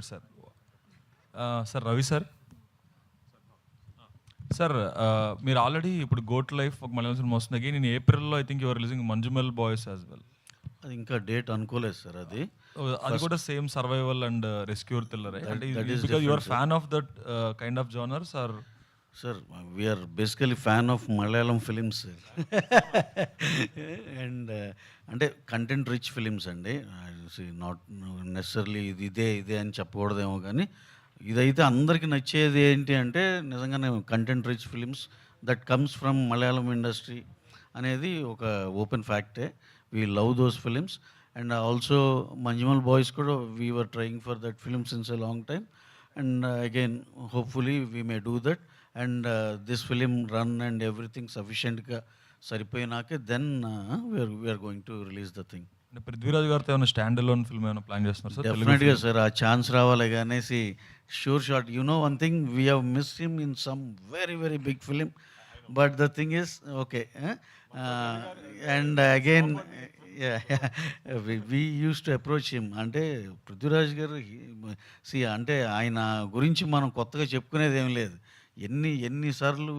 Sir sir Ravi sir sir మీరు already ఇప్పుడు goat life ఒక మలయాళం సినిమా వస్తుంది. నేను ఏప్రిల్లో I think your releasing Manjummel boys as well. అది ఇంకా డేట్ అనుకోలేదు సార్. అది అది కూడా same survival and rescuer thriller. అంటే that is because your different, fan of that kind of genres are? Sir we are basically fan of Malayalam films and అంటే content rich films అండి. Not necessarily ఇదే అని చెప్పకూడదేమో, కానీ ఇదైతే అందరికీ నచ్చేది ఏంటి అంటే నిజంగానే content rich films that comes from Malayalam industry అనేది ఒక ఓపెన్ ఫ్యాక్టే. We love those films and also Manjummel Boys కూడా we were trying for that film since a long time and again hopefully we may do that and this film run and everything సఫిషియెంట్గా సరిపోయినాకే then we are going to release the thing. అంటే పృథ్వీరాజ్ గారితో ఏమైనా stand alone film ఏమైనా plan చేస్తున్నారు sir? డెఫినెట్గా sir, ఆ chance రావాలి కానీ sure shot. You know one thing, we have miss him in some very very big film, but the thing is okay. And again we use to approach him. అంటే పృథ్వీరాజ్ గారు అంటే ఆయన గురించి మనం కొత్తగా చెప్పుకునేది ఏం లేదు. ఎన్నిసార్లు